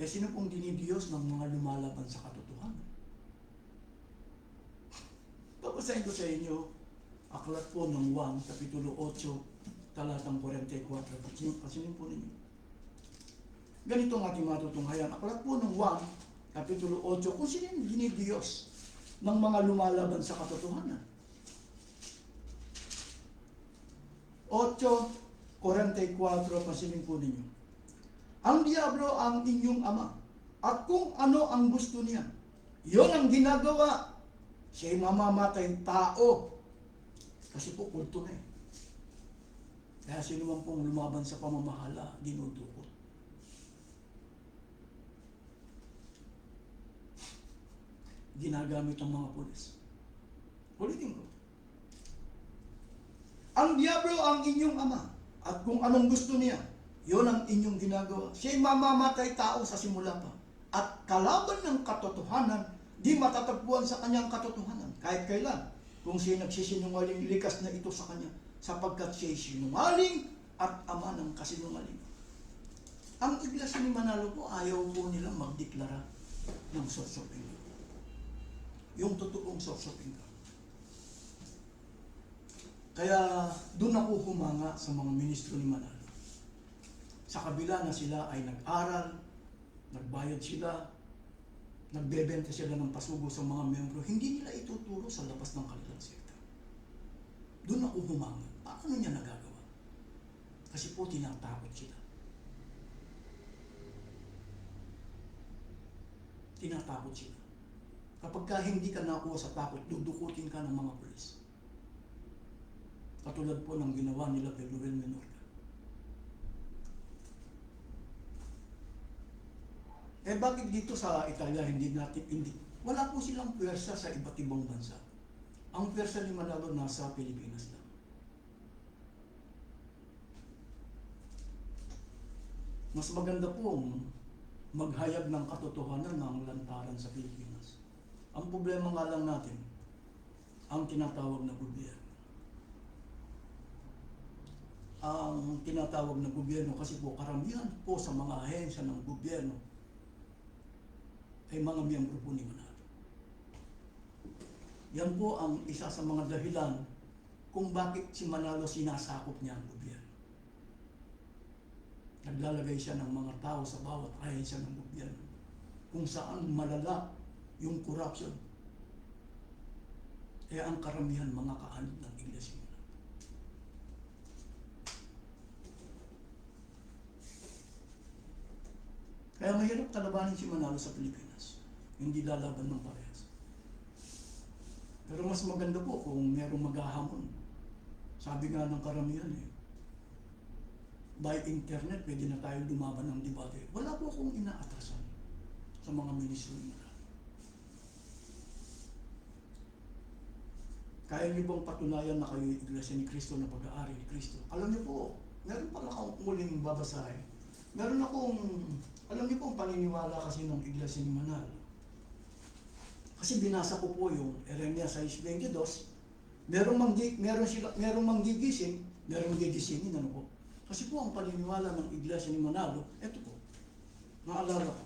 Sino pong dinidiyos ng mga lumalaban sa katotohanan? Babasahin ko sa inyo, aklat po ng 1, Kapitulo 8, talatang 44. Pasinin po ninyo. Ganito ang ating matutunghayan. Aklat po ng 1, Kapitulo 8, kung sino yung dinidiyos ng mga lumalaban sa katotohanan. 8:44, pasinin po ninyo. Ang diablo ang inyong ama, at kung ano ang gusto niya, yon ang ginagawa. Siya'y mamamatay tao. Kasi po, kulto na eh. Kaya sino man pong lumaban sa pamamahala, dinudukot. Ginagamit ang mga pulis. Ulitin ko. Ang diablo ang inyong ama, at kung anong gusto niya, yon ang inyong ginagawa. Siya'y mamamatay tao sa simula pa. At kalaban ng katotohanan, di matatagpuan sa kanyang katotohanan. Kahit kailan, kung siya nagsisinungaling, likas na ito sa kanya, sapagkat siya'y sinungaling at ama ng kasinungaling. Ang Iglesia ni Manalo po, ayaw po nilang magdeklara ng source of income. Yung totoong source of income. Kaya doon ako humanga sa mga ministro ni Manalo. Sa kabila na sila ay nag-aral, nagbayad sila, nagbebenta sila ng pasugo sa mga membro, hindi nila ituturo sa labas ng kanilang sekta. Doon ako humanga. Paano niya nagagawa? Kasi po tinatakot sila. Tinatakot sila. Kapag hindi ka nakuha sa takot, dudukutin ka ng mga pulis. Katulad po ng ginawa nila kay Ruel Menorca. Bakit dito sa Italia hindi? Wala po silang pwersa sa iba't ibang bansa. Ang pwersa ni Manalo nasa Pilipinas lang. Mas maganda pong maghayag ng katotohanan ng lantaran sa Pilipinas. Ang problema nga lang natin, ang tinatawag na gobyerno. ang tinatawag na gobyerno kasi po karamihan po sa mga ahensya ng gobyerno ay mga miyembro po ni Manalo. Yan po ang isa sa mga dahilan kung bakit si Manalo sinasakop niya ang gobyerno. Naglalagay siya ng mga tao sa bawat ahensya ng gobyerno kung saan malala yung corruption. Kaya ang karamihan mga kaanib ng iglesia. Kaya mahirap kalabanin si Manalo sa Pilipinas. Hindi lalaban ng parehas. Pero mas maganda po kung merong maghahamon. Sabi nga ng karamihan by internet, pwede na tayo lumaban ng debate. Wala po akong inaatrasan sa mga ministro ni Manalo. Kaya niyo bang patunayan na kayo Iglesia ni Cristo na pag-aari ni Cristo? Alam niyo po, meron pala akong muling babasahin. Meron akong, alam niyo po ang paniniwala kasi ng Iglesia ni Manalo. Kasi binasa ko po yung Jeremias 6:22, merong manggigising, merong gigisingin, ano po. Kasi po ang paniniwala ng Iglesia ni Manalo, eto po, naalala ko.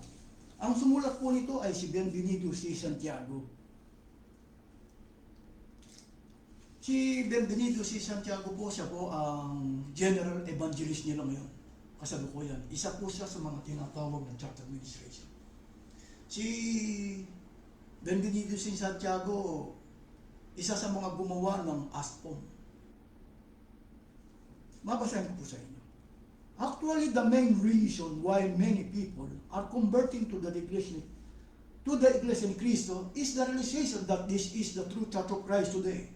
Ang sumulat po nito ay si Benvenido C. Santiago. Si Benvenido C. Santiago po, siya po ang general evangelist nila ngayon. Kasalukuyan. Isa po siya sa mga tinatawag ng church administration. Si Benvenido C. Santiago, isa sa mga gumawa ng ASPOM. Mabasahin ko po sa inyo. Actually, the main reason why many people are converting to the Iglesia ni Cristo is the realization that this is the true Church of Christ today.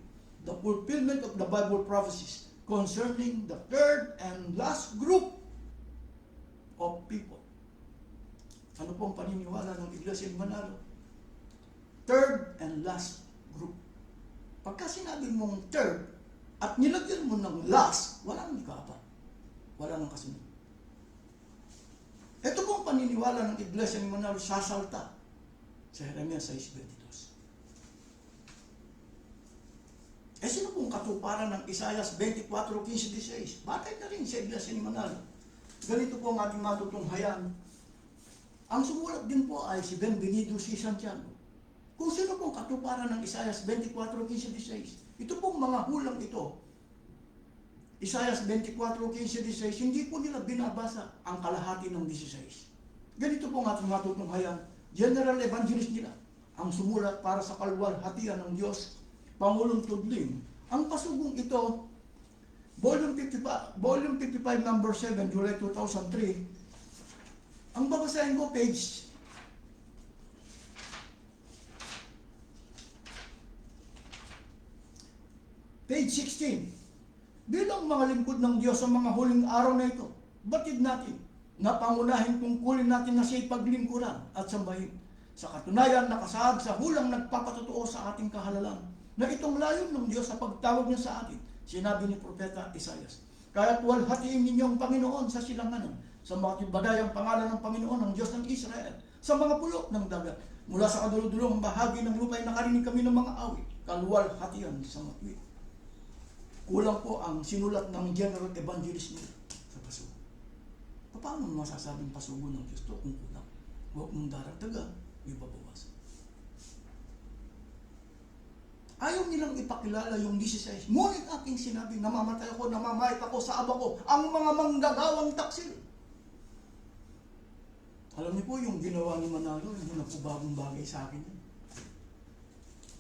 The fulfillment of the Bible prophecies concerning the third and last group of people. Ano po ang paniniwala ng Iglesia ni Manalo? Third and last group. Pagka sinabi mong third at nilagyan mo ng last, walang ikaapat. Wala nang kasunod. Ito po ang paniniwala ng Iglesia ni Manalo sa salta sa Jeremias 6:22. Sino pong katuparan ng Isaias 24:15-16? Batay na rin sa Iglesia ni Manalo. Ganito po ang ating matutunghayan. Ang sumulat din po ay si Benvenido C. Santiago. Kung sino pong katuparan ng Isaias 24:15-16, ito pong mga hulang ito, Isaias 24:15-16, hindi po nila binabasa ang kalahati ng 16. Ganito po ang ating matutunghayan. General evangelist nila, ang sumulat para sa kalwalhatian ng Diyos, Pangulong Tudling. Ang pasugong ito, Volume 55, number 7, July 2003. Ang babasahin ko, page 16. Bilang mga lingkod ng Diyos sa mga huling araw na ito, batid natin na pangunahin tungkulin natin na siya'y paglingkuran at sambahin. Sa katunayan, nakasaad sa hulang nagpapatotoo sa ating kahalalan na itong layon ng Diyos sa pagtawag niya sa atin, sinabi ni Propeta Isaias. Kaya't walhatiin ninyo ang Panginoon sa silanganan, sa mga tibagay ang pangalan ng Panginoon, ang Diyos ng Israel, sa mga pulo ng dagat. Mula sa kaduludulong bahagi ng lupa ay nakarinig kami ng mga awit, kalwalhatian sa matwid. Kulang po ang sinulat ng general evangelist nila sa pasugo. Paano masasabing pasugo ng Diyos to kung kulang? Huwag mong daragdagan, ibabawasan. Ayaw nilang ipakilala yung 16. Ngunit aking sinabi, namamatay ako, namamayat ako sa aba ko, ang mga manggagawang taksil. Alam niyo po, yung ginawa ni Manalo, hindi na po bagong bagay sa akin.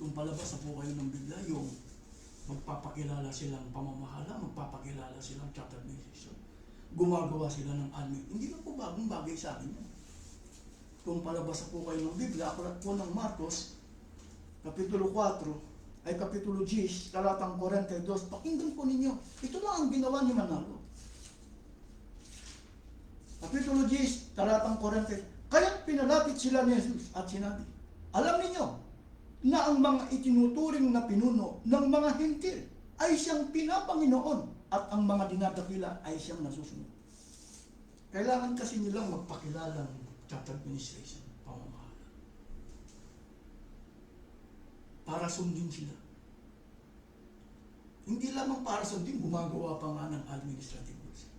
Kung palabas na po kayo ng Biblia, yung magpapakilala silang pamamahala, magpapakilala silang church administration, gumagawa sila ng admin. Hindi na po bagong bagay sa akin. Kung palabas na po kayo ng Biblia, akulat po ng Marcos, Kapitulo 4, ay Kapitulo 10, talatang 42, pakinggan po ninyo. Ito lang ang ginawa ni Manalo. Kapitulo 10, talatang 40, kaya't pinalapit sila ni Jesus at sinabi, alam ninyo na ang mga itinuturing na pinuno ng mga hintil ay siyang pinapanginoon at ang mga dinadakila ay siyang nasusunod. Kailangan kasi nilang magpakilala ng church administration, pamamahala, para sundin sila. Hindi lamang para sa din, gumagawa pa nga ng administrative rules.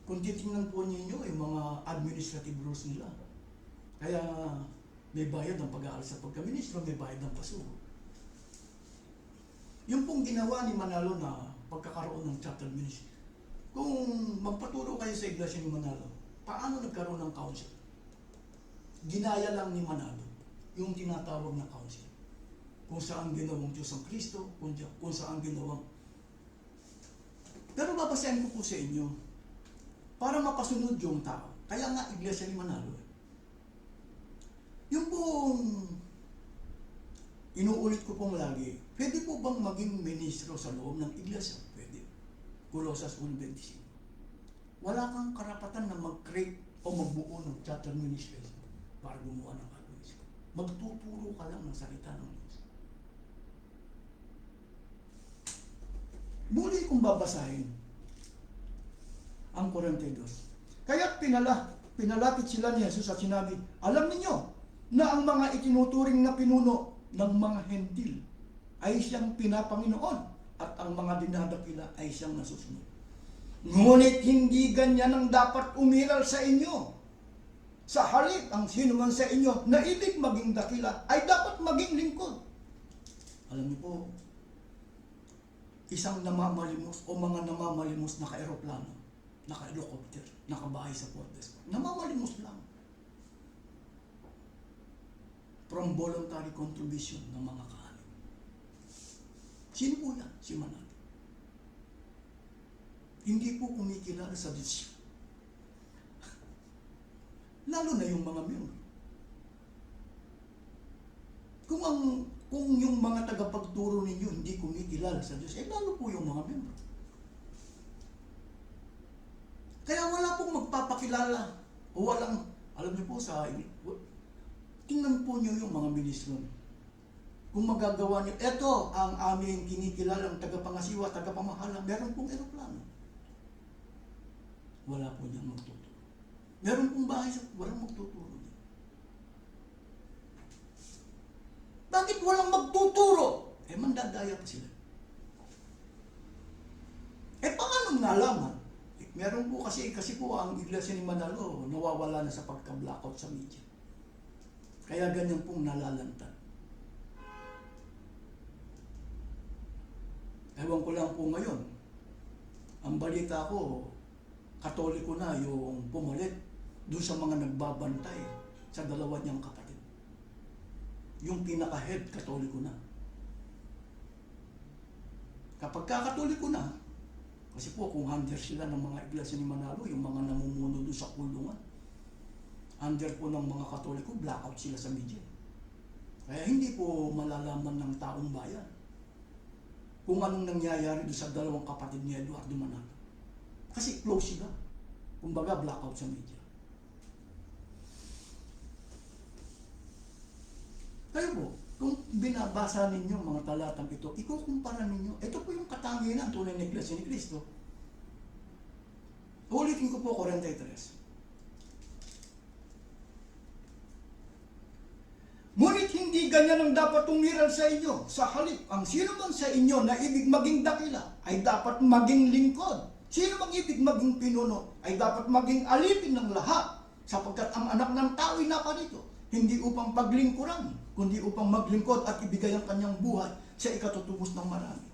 Kung titingnan po ninyo, yung mga administrative rules nila, kaya may bayad ng pag-aaral sa pagkaministro, may bayad ng pasuko. Yung pong ginawa ni Manalo na pagkakaroon ng chapter ministry, kung magpaturo kayo sa iglesia ni Manalo, paano nagkaroon ng council? Ginaya lang ni Manalo yung tinatawag na council. Kung saan ginawang Diyos ang Kristo, kung saan ginawang... Pero babasahin ko po sa inyo, para mapasunod yung tao. Kaya nga iglesia ni Manalo. Yung pong inuulit ko pong lagi, pwede po bang maging ministro sa loob ng iglesia? Pwede. Colossus 1:25. Wala kang karapatan na mag-create o magbuo ng chapter ministry para gumawa ng administration. Magtuturo ka lang ng salita ng Diyos. Muli kong babasahin ang 42. Kaya't pinalapit sila ni Jesus at sinabi, alam ninyo na ang mga itinuturing na pinuno ng mga hentil ay siyang pinapanginoon at ang mga dinadakila ay siyang nasusunod. Ngunit hindi ganyan ang dapat umiral sa inyo. Sa halip, ang sino man sa inyo na ibig maging dakila ay dapat maging lingkod. Alam niyo po, isang namamalimos o mga namamalimos na ka-aeroplano, naka-helicopter, nakabahay sa Fortes. Namamalimos lang. From voluntary contribution ng mga kahanin. Sino po yan? Si Manalo. Hindi po kumikilala sa Diyos. Lalo na yung mga miyembro. Kung yung mga tagapagturo ninyo hindi kumikilala sa Diyos, lalo po yung mga miyembro. Kaya wala pong magpapakilala o walang, alam niyo po tingnan po niyo yung mga ministro. Kung magagawa niyo, eto ang aming kinikilalang tagapangasiwa, tagapamahala, meron pong eroplano. Wala po niyang magtuturo. Meron pong bahay, walang magtuturo niya. Bakit walang magtuturo? Mandadaya pa sila. Paano nalaman? Meron po kasi po ang iglesia ni Manalo nawawala na sa pagka-blackout sa media. Kaya ganyan pong nalalantad. Ewan ko lang po ngayon. Ang balita ko, Katoliko na yung pumalit doon sa mga nagbabantay sa dalawa niyang kapatid. Yung pinaka-head, Katoliko na. Kapag Katoliko na, kasi po kung under sila ng mga iglesia ni Manalo, yung mga namumuno doon sa kulungan, under po ng mga Katoliko, blackout sila sa media. Kaya hindi po malalaman ng taong bayan kung anong nangyayari doon sa dalawang kapatid ni Eduardo Manalo. Kasi close sila. Kumbaga, blackout sa media. Kayo po, kung binabasa ninyo mga talatang ito, ikukumpara ninyo, ito po yung katangian ng tunay na iglesia ni Kristo. Ulitin ko po 43. Ngunit hindi ganyan ang dapat umiral sa inyo. Sa halip, ang sino man sa inyo na ibig maging dakila ay dapat maging lingkod. Sino mang ibig maging pinuno ay dapat maging alipin ng lahat, sapagkat ang anak ng tao ay naparito, hindi upang paglingkuran, kundi upang maglingkod at ibigay ang kanyang buhay sa ikatutubos ng marami.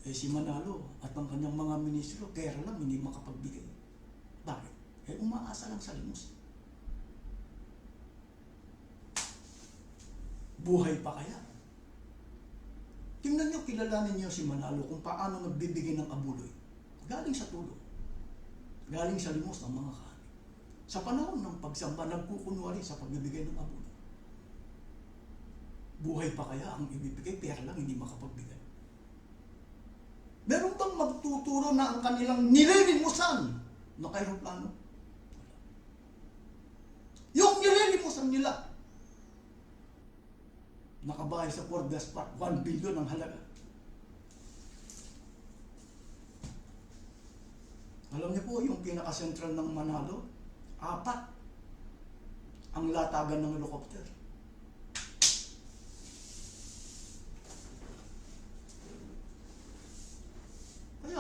Si Manalo at ang kanyang mga ministro, kaya lang hindi makapagbigay. Bakit? Umaasa lang sa limos. Buhay pa kaya? Tingnan nyo, kilalanin nyo si Manalo kung paano nagbibigay ng abuloy. Galing sa tulong. Galing sa limos ng mga kahanin. Sa panahon ng pagsamba, nagkukunwari sa pagbibigay ng abuloy. Buhay pa kaya ang ibibigay, pera lang hindi makapagbigay. Meron bang magtuturo na ang kanilang nililimusan na aeroplano? Yung nililimusan nila, nakabahay sa Fortes Park, 1 billion ang halaga. Alam niyo po, yung pinaka-central ng Manalo, 4 ang latagan ng helicopter.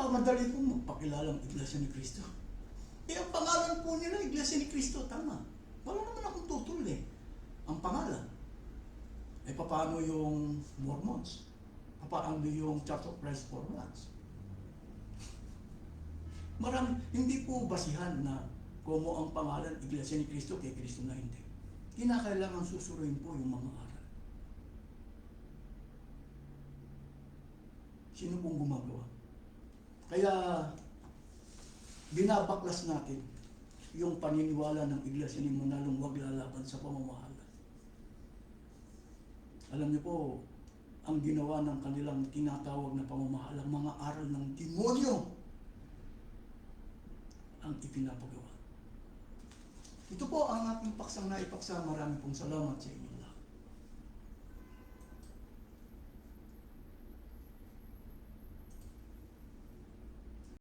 napakamadali pong magpakilalang Iglesia ni Cristo. Ang pangalan po nila, Iglesia ni Cristo, tama. Wala naman akong tutol ang pangalan. Paano yung Mormons? Paano yung Church of Christ for Blacks? Hindi po basihan na kumo ang pangalan Iglesia ni Cristo kay Cristo na hindi. Kinakailangan susuruin po yung mga aral. Sino pong gumagawa? Kaya binabaklas natin yung paniniwala ng Iglesia ni Manalong wag lalaban sa pamamahala. Alam niyo po, ang ginawa ng kanilang tinatawag na pamamahala, mga aral ng demonyo ang ipinapagawa. Ito po ang ating paksang naipaksa. Marami pong salamat sa inyo.